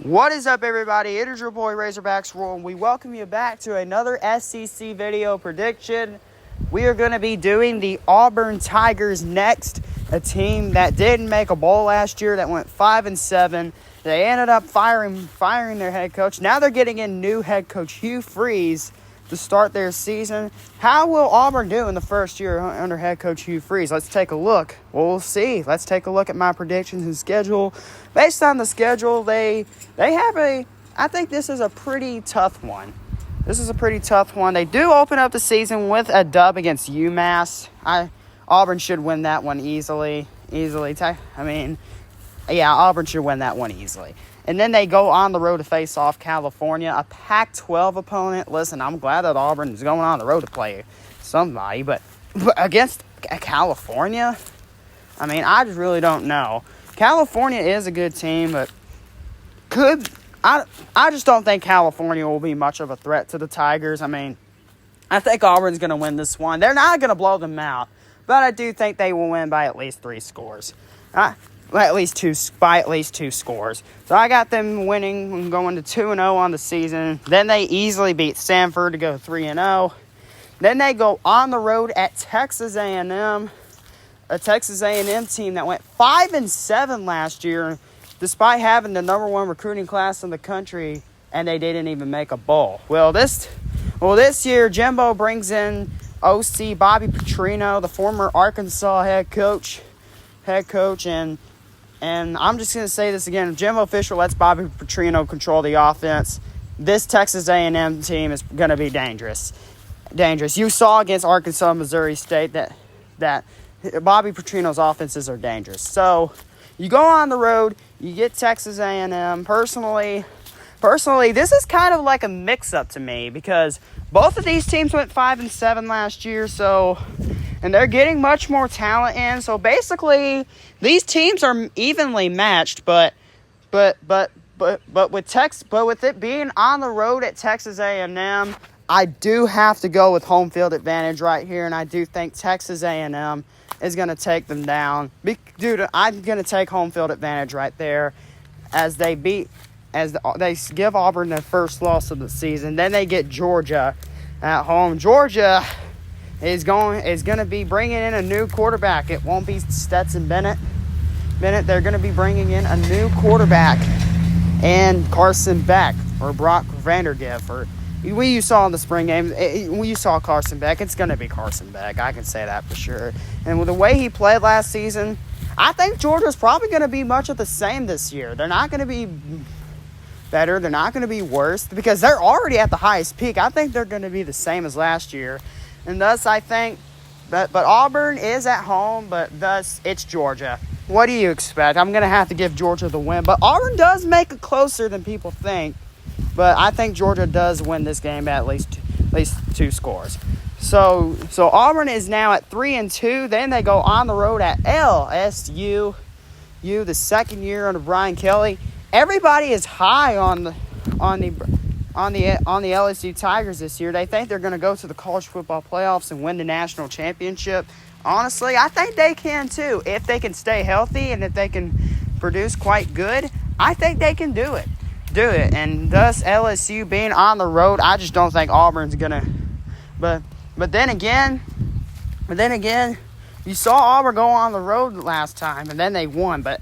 What is up, everybody? It is your boy Razorbacks Roll, and we welcome you back to another SEC video prediction. We are going to be doing the Auburn Tigers next, a team that didn't make a bowl last year, that went 5-7. They ended up firing their head coach. Now they're getting in new head coach Hugh Freeze to start their season. How will Auburn do in the first year under head coach Hugh Freeze? Let's take a look. Well, we'll see. Let's take a look at my predictions and schedule. Based on the schedule, they have I think this is a pretty tough one. This is a pretty tough one. They do open up the season with a dub against UMass. Auburn should win that one easily. Auburn should win that one easily. And then they go on the road to face off California, a Pac-12 opponent. Listen, I'm glad that Auburn is going on the road to play somebody, but against California, I just really don't know. California is a good team, but I just don't think California will be much of a threat to the Tigers. I think Auburn's going to win this one. They're not going to blow them out, but I do think they will win by at least 3 scores. By at least two scores. So I got them winning and going to 2-0 on the season. Then they easily beat Stanford to go 3-0. Then they go on the road at Texas A&M, a Texas A&M team that went 5-7 last year, despite having the number 1 recruiting class in the country, and they didn't even make a bowl. Well, this year, Jimbo brings in OC Bobby Petrino, the former Arkansas head coach, and I'm just going to say this again. If Jimbo Fisher lets Bobby Petrino control the offense, this Texas A&M team is going to be dangerous. You saw against Arkansas, Missouri State that Bobby Petrino's offenses are dangerous. So you go on the road, you get Texas A&M. Personally, this is kind of like a mix-up to me because both of these teams went 5-7 last year, and they're getting much more talent in. So basically, these teams are evenly matched. But with it being on the road at Texas A&M, I do have to go with home field advantage right here, and I do think Texas A&M is going to take them down. I'm going to take home field advantage right there as they give Auburn their first loss of the season. Then they get Georgia at home. Georgia is going to be bringing in a new quarterback. It won't be Stetson Bennett. They're going to be bringing in a new quarterback and Carson Beck or Brock Vandergriff. Or you saw in the spring game, when you saw Carson Beck, it's going to be Carson Beck. I can say that for sure. And with the way he played last season, I think Georgia's probably going to be much of the same this year. They're not going to be better. They're not going to be worse because they're already at the highest peak. I think they're going to be the same as last year. And thus, I think but Auburn is at home, but thus, it's Georgia. What do you expect? I'm going to have to give Georgia the win. But Auburn does make it closer than people think. But I think Georgia does win this game at least 2 scores. So Auburn is now at 3-2. Then they go on the road at LSU, the second year under Brian Kelly. Everybody is high on the LSU Tigers this year. They think they're going to go to the college football playoffs and win the national championship. Honestly, I think they can too. If they can stay healthy and if they can produce quite good, I think they can do it. And thus, LSU being on the road, I just don't think Auburn's going to. But then again, you saw Auburn go on the road last time, and then they won. But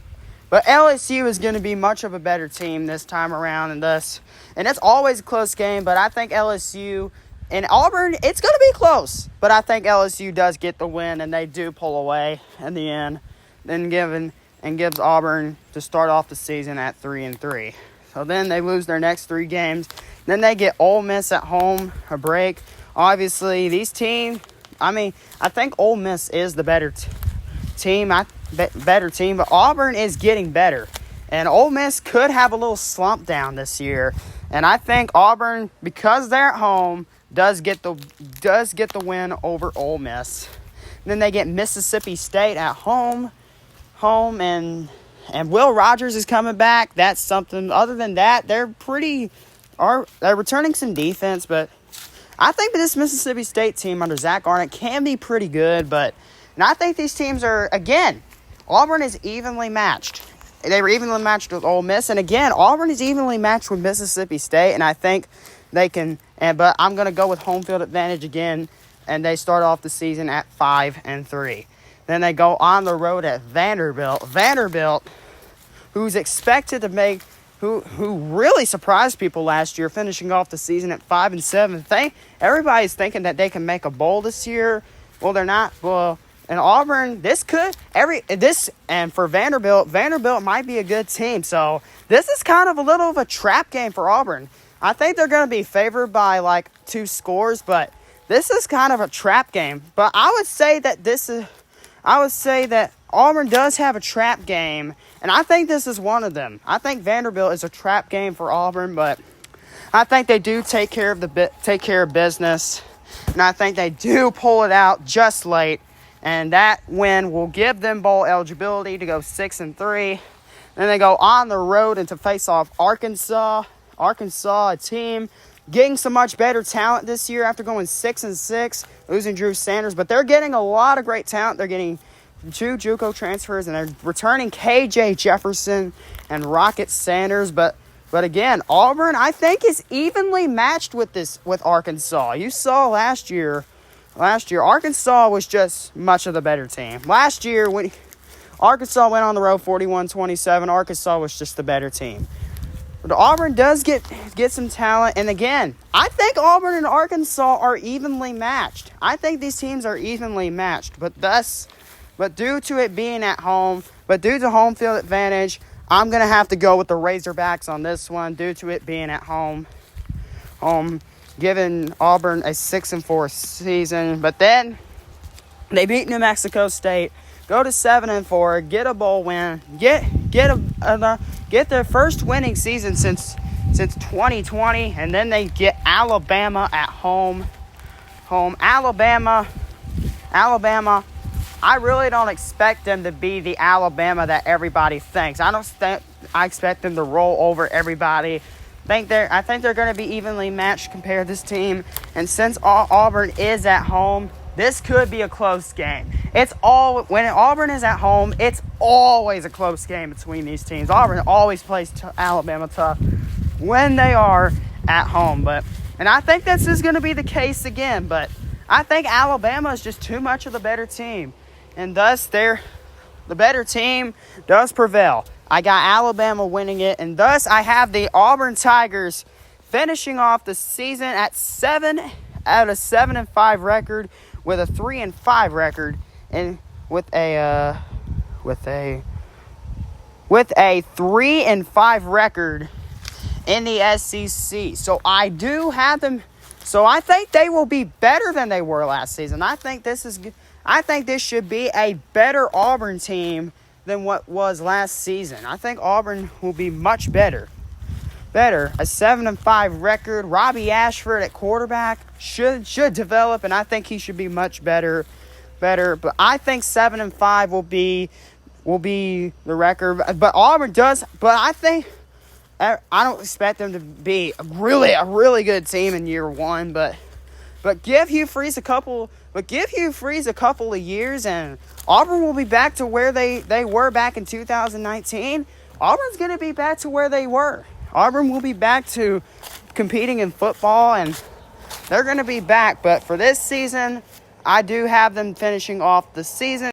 LSU is going to be much of a better team this time around, and it's always a close game. But I think LSU and Auburn, it's going to be close. But I think LSU does get the win, and they do pull away in the end, gives Auburn to start off the season at 3-3. So then they lose their next 3 games. Then they get Ole Miss at home, a break. Obviously, these teams, I think Ole Miss is the better team, but Auburn is getting better. And Ole Miss could have a little slump down this year. And I think Auburn, because they're at home, does get the win over Ole Miss. And then they get Mississippi State at home, and Will Rogers is coming back. That's something. Other than that, they're returning some defense, but I think this Mississippi State team under Zach Arnett can be pretty good. And I think these teams are, again, Auburn is evenly matched. they were evenly matched with Ole Miss. And again, Auburn is evenly matched with Mississippi State, and I think they can. But I'm going to go with home field advantage again, and they start off the season at 5-3. Then they go on the road at Vanderbilt. Vanderbilt, who's expected to make, who really surprised people last year, finishing off the season at 5-7. Everybody's thinking that they can make a bowl this year. Well, they're not. Well, and Auburn, and for Vanderbilt might be a good team. So this is kind of a little of a trap game for Auburn. I think they're going to be favored by like 2 scores, but this is kind of a trap game. But I would say that Auburn does have a trap game, and I think this is one of them. I think Vanderbilt is a trap game for Auburn, but I think they do take care of business, and I think they do pull it out just late. And that win will give them bowl eligibility to go 6-3. Then they go on the road and to face off Arkansas. Arkansas, a team getting some much better talent this year after going 6-6, losing Drew Sanders. But they're getting a lot of great talent. They're getting 2 JUCO transfers, and they're returning KJ Jefferson and Rocket Sanders. But again, Auburn, I think, is evenly matched with Arkansas. You saw last year, Arkansas was just much of the better team. Last year, when Arkansas went on the road 41-27, Arkansas was just the better team. But Auburn does get some talent. And again, I think Auburn and Arkansas are evenly matched. I think these teams are evenly matched. But due to it being at home, due to home field advantage, I'm going to have to go with the Razorbacks on this one due to it being at home. Giving Auburn a 6-4 season. But then they beat New Mexico State, go to 7-4, get a bowl win, get their first winning season since 2020, and then they get Alabama at home. Alabama. I really don't expect them to be the Alabama that everybody thinks. I expect them to roll over everybody. I think they're going to be evenly matched compared to this team. And since Auburn is at home, this could be a close game. When Auburn is at home, it's always a close game between these teams. Auburn always plays Alabama tough when they are at home. And I think this is going to be the case again. But I think Alabama is just too much of the better team. And thus, the better team does prevail. I got Alabama winning it, and thus I have the Auburn Tigers finishing off the season at 7-5 record with a 3-5 record, and with a 3-5 record in the SEC. So I do have them. So I think they will be better than they were last season. I think this should be a better Auburn team than what was last season. I think Auburn will be much better. A 7-5 record. Robbie Ashford at quarterback should develop, and I think he should be much better. But I think 7-5 will be the record. But Auburn does. But I don't expect them to be a really good team in year one. But give Hugh Freeze a couple of years, and Auburn will be back to where they were back in 2019. Auburn's going to be back to where they were. Auburn will be back to competing in football, and they're going to be back. But for this season, I do have them finishing off the season